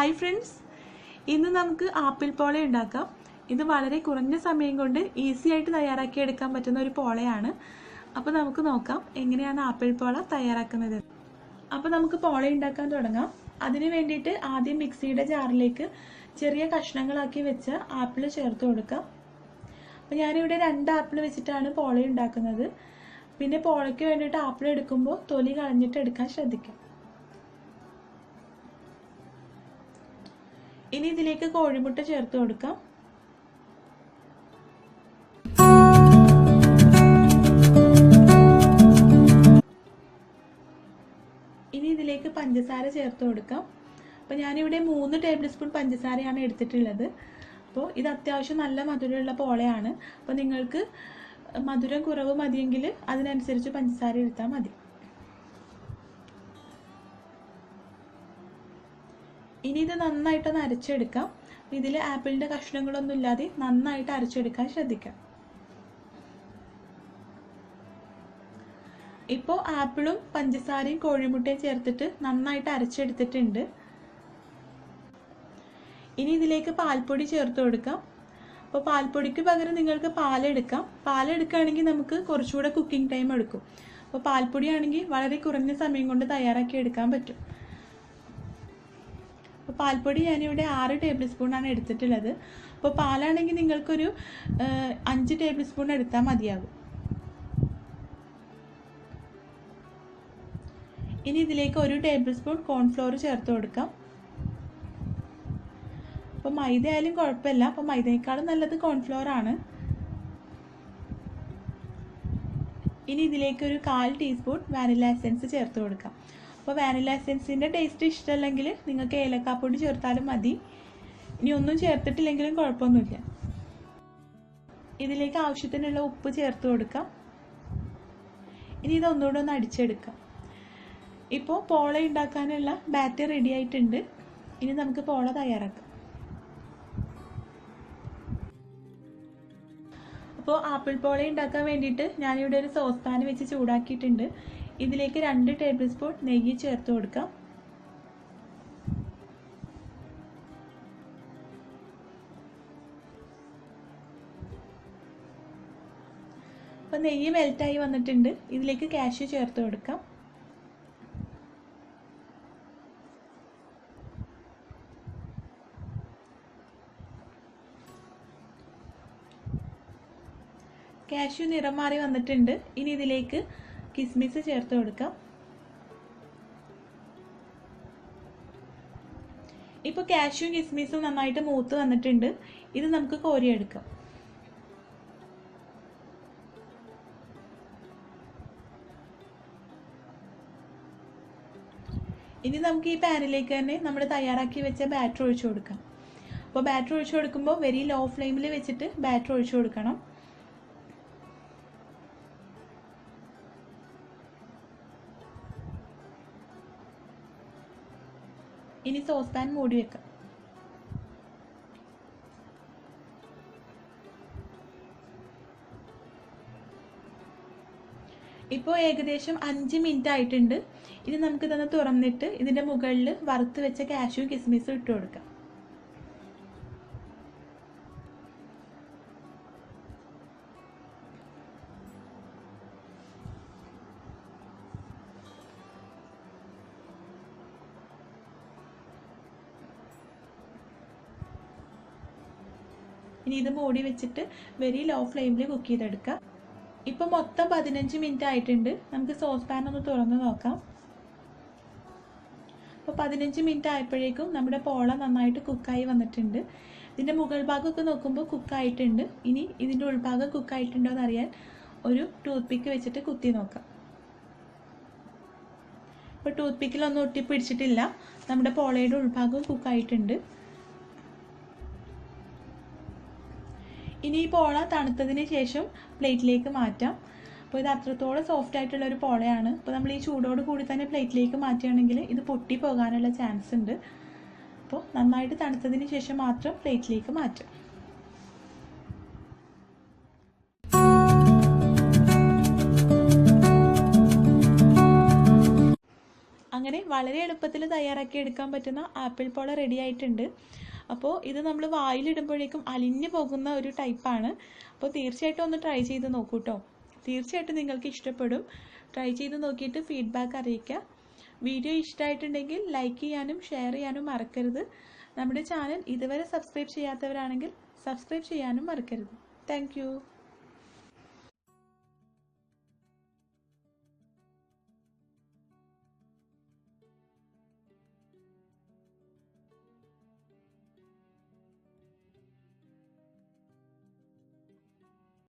Hi friends, ഇന്ന് നമുക്ക് apple പോള ഉണ്ടാക്കാം. ഇത് വളരെ കുറഞ്ഞ സമയം കൊണ്ട് ഈസി ആയിട്ട് തയ്യാറാക്കിയെടുക്കാൻ പറ്റുന്ന ഒരു പോളയാണ്. അപ്പോൾ നമുക്ക് നോക്കാം എങ്ങനെയാണ് ആപ്പിൾ പോള തയ്യാറാക്കുന്നത്. അപ്പോൾ നമുക്ക് പോള ഉണ്ടാക്കാൻ തുടങ്ങാം. അതിന് വേണ്ടിയിട്ട് ആദ്യം മിക്സിയുടെ ജാറിലേക്ക് ചെറിയ കഷ്ണങ്ങളാക്കി വെച്ച ആപ്പിൾ ചേർത്ത് കൊടുക്കാം. അപ്പോൾ ഞാനിവിടെ 2 ആപ്പിൾ വെച്ചിട്ടാണ് പോള ഉണ്ടാക്കുന്നത്. പിന്നെ പോളയ്ക്ക് വേണ്ടിയിട്ട് ആപ്പിൾ എടുക്കുമ്പോൾ തൊലി കളഞ്ഞിട്ട് എടുക്കാൻ ശ്രദ്ധിക്കാം. ഇനി ഇതിലേക്ക് കോഴിമുട്ട ചേർത്ത് കൊടുക്കാം. ഇനി ഇതിലേക്ക് പഞ്ചസാര ചേർത്ത് കൊടുക്കാം. അപ്പോൾ ഞാനിവിടെ 3 ടേബിൾ സ്പൂൺ പഞ്ചസാരയാണ് എടുത്തിട്ടുള്ളത്. അപ്പോൾ ഇത് അത്യാവശ്യം നല്ല മധുരമുള്ള പോളയാണ്. അപ്പോൾ നിങ്ങൾക്ക് മധുരം കുറവ് മതിയെങ്കിൽ അതിനനുസരിച്ച് പഞ്ചസാര എടുത്താൽ മതി. ഇനി ഇത് നന്നായിട്ടൊന്ന് അരച്ചെടുക്കാം. ഇതിൽ ആപ്പിളിൻ്റെ കഷ്ണങ്ങളൊന്നും ഇല്ലാതെ നന്നായിട്ട് അരച്ചെടുക്കാൻ ശ്രദ്ധിക്കാം. ഇപ്പോൾ ആപ്പിളും പഞ്ചസാരയും കോഴിമുട്ടയും ചേർത്തിട്ട് നന്നായിട്ട് അരച്ചെടുത്തിട്ടുണ്ട്. ഇനി ഇതിലേക്ക് പാൽപ്പൊടി ചേർത്ത് കൊടുക്കാം. അപ്പോൾ പാൽപ്പൊടിക്ക് പകരം നിങ്ങൾക്ക് പാലെടുക്കാം. പാലെടുക്കുകയാണെങ്കിൽ നമുക്ക് കുറച്ചുകൂടെ കുക്കിംഗ് ടൈം എടുക്കും. അപ്പോൾ പാൽപ്പൊടിയാണെങ്കിൽ വളരെ കുറഞ്ഞ സമയം കൊണ്ട് തയ്യാറാക്കി എടുക്കാൻ പറ്റും. അപ്പോൾ പാൽപ്പൊടി ഞാനിവിടെ 6 ടേബിൾ സ്പൂണാണ് എടുത്തിട്ടുള്ളത്. അപ്പോൾ പാലാണെങ്കിൽ നിങ്ങൾക്കൊരു 5 ടേബിൾ സ്പൂൺ എടുത്താൽ മതിയാകും. ഇനി ഇതിലേക്ക് 1 ടേബിൾ സ്പൂൺ കോൺഫ്ലോർ ചേർത്ത് കൊടുക്കാം. അപ്പോൾ മൈദ ആയാലും കുഴപ്പമില്ല. അപ്പോൾ മൈദയേക്കാളും നല്ലത് കോൺഫ്ലോർ ആണ്. ഇനി ഇതിലേക്ക് ഒരു 1/4 ടീസ്പൂൺ വാനില എസൻസ് ചേർത്ത് കൊടുക്കാം. അപ്പോൾ വാനില എസൻസിൻ്റെ ടേസ്റ്റ് ഇഷ്ടമല്ലെങ്കിൽ നിങ്ങൾക്ക് ഏലക്കാപ്പൊടി ചേർത്താലും മതി. ഇനി ഒന്നും ചേർത്തിട്ടില്ലെങ്കിലും കുഴപ്പമൊന്നുമില്ല. ഇതിലേക്ക് ആവശ്യത്തിനുള്ള ഉപ്പ് ചേർത്ത് കൊടുക്കാം. ഇനി ഇതൊന്നുകൂടെ ഒന്ന് അടിച്ചെടുക്കാം. ഇപ്പോൾ പോള ഉണ്ടാക്കാനുള്ള ബാറ്റർ റെഡി ആയിട്ടുണ്ട്. ഇനി നമുക്ക് പോള തയ്യാറാക്കാം. അപ്പോൾ ആപ്പിൾ പോള ഉണ്ടാക്കാൻ വേണ്ടിയിട്ട് ഞാനിവിടെ ഒരു സോസ് പാൻ വെച്ച് ചൂടാക്കിയിട്ടുണ്ട്. ഇതിലേക്ക് 2 ടേബിൾ സ്പൂൺ നെയ്യ് ചേർത്ത് കൊടുക്കാം. അപ്പോൾ നെയ്യ് മെൽറ്റായി വന്നിട്ടുണ്ട്. ഇതിലേക്ക് കാഷ്യൂ ചേർത്ത് കൊടുക്കാം. കാഷ്യൂ നിറം മാറി വന്നിട്ടുണ്ട്. ഇനി ഇതിലേക്ക് കിസ്മിസ് ചേർത്ത് കൊടുക്കാം. ഇപ്പോൾ കാഷ്യൂം കിസ്മിസും നന്നായിട്ട് മൂത്ത് വന്നിട്ടുണ്ട്. ഇത് നമുക്ക് കോരിയെടുക്കാം. ഇനി നമുക്ക് ഈ പാനിലേക്ക് തന്നെ നമ്മൾ തയ്യാറാക്കി വെച്ച ബാറ്റർ ഒഴിച്ചു കൊടുക്കാം. അപ്പോൾ ബാറ്റർ ഒഴിച്ചു കൊടുക്കുമ്പോൾ വെരി ലോ ഫ്ലെയിമിൽ വെച്ചിട്ട് ബാറ്റർ ഒഴിച്ചു കൊടുക്കണം. ഇനി സോസ് പാൻ മൂടി വെക്കാം. ഇപ്പോൾ ഏകദേശം 5 മിനിറ്റ് ആയിട്ടുണ്ട്. ഇനി നമുക്കിതൊന്ന് തുറന്നിട്ട് ഇതിൻ്റെ മുകളിൽ വറുത്ത് വെച്ച കാഷ്യൂ കിസ്മിസും ഇട്ട് കൊടുക്കാം. ഇനി ഇത് മൂടി വെച്ചിട്ട് വെരി ലോ ഫ്ലെയിമിൽ കുക്ക് ചെയ്തെടുക്കാം. ഇപ്പോൾ മൊത്തം 15 മിനിറ്റ് ആയിട്ടുണ്ട്. നമുക്ക് സോസ് പാൻ ഒന്ന് തുറന്ന് നോക്കാം. അപ്പോൾ 15 മിനിറ്റ് ആയപ്പോഴേക്കും നമ്മുടെ പോള നന്നായിട്ട് കുക്കായി വന്നിട്ടുണ്ട്. ഇതിൻ്റെ മുകൾ ഭാഗമൊക്കെ നോക്കുമ്പോൾ കുക്കായിട്ടുണ്ട്. ഇനി ഇതിൻ്റെ ഉൾഭാഗം കുക്കായിട്ടുണ്ടോ എന്നറിയാൻ ഒരു ടൂത്ത് പിക്ക് വെച്ചിട്ട് കുത്തി നോക്കാം. ഇപ്പോൾ ടൂത്ത് പിക്കിലൊന്നും ഒട്ടിപ്പിടിച്ചിട്ടില്ല. നമ്മുടെ പോളയുടെ ഉൾഭാഗം കുക്കായിട്ടുണ്ട്. ഇനി ഈ പോള തണുത്തതിന് ശേഷം പ്ലേറ്റിലേക്ക് മാറ്റാം. അപ്പോൾ ഇത് അത്രത്തോളം സോഫ്റ്റ് ആയിട്ടുള്ളൊരു പോളയാണ്. അപ്പോൾ നമ്മൾ ഈ ചൂടോട് കൂടി തന്നെ പ്ലേറ്റിലേക്ക് മാറ്റുകയാണെങ്കിൽ ഇത് പൊട്ടി പോകാനുള്ള ചാൻസ് ഉണ്ട്. അപ്പോൾ നന്നായിട്ട് തണുത്തതിന് ശേഷം മാത്രം പ്ലേറ്റിലേക്ക് മാറ്റാം. അങ്ങനെ വളരെ എളുപ്പത്തിൽ തയ്യാറാക്കി എടുക്കാൻ പറ്റുന്ന ആപ്പിൾ പോള റെഡി ആയിട്ടുണ്ട്. അപ്പോൾ ഇത് നമ്മൾ വായിലിടുമ്പോഴേക്കും അലിഞ്ഞു പോകുന്ന ഒരു ടൈപ്പാണ്. അപ്പോൾ തീർച്ചയായിട്ടും ഒന്ന് ട്രൈ ചെയ്ത് നോക്കൂ കേട്ടോ. തീർച്ചയായിട്ടും നിങ്ങൾക്ക് ഇഷ്ടപ്പെടും. ട്രൈ ചെയ്ത് നോക്കിയിട്ട് ഫീഡ്ബാക്ക് അറിയിക്കുക. വീഡിയോ ഇഷ്ടമായിട്ടുണ്ടെങ്കിൽ ലൈക്ക് ചെയ്യാനും ഷെയർ ചെയ്യാനും മറക്കരുത്. നമ്മുടെ ചാനൽ ഇതുവരെ സബ്സ്ക്രൈബ് ചെയ്യാത്തവരാണെങ്കിൽ സബ്സ്ക്രൈബ് ചെയ്യാനും മറക്കരുത്. താങ്ക്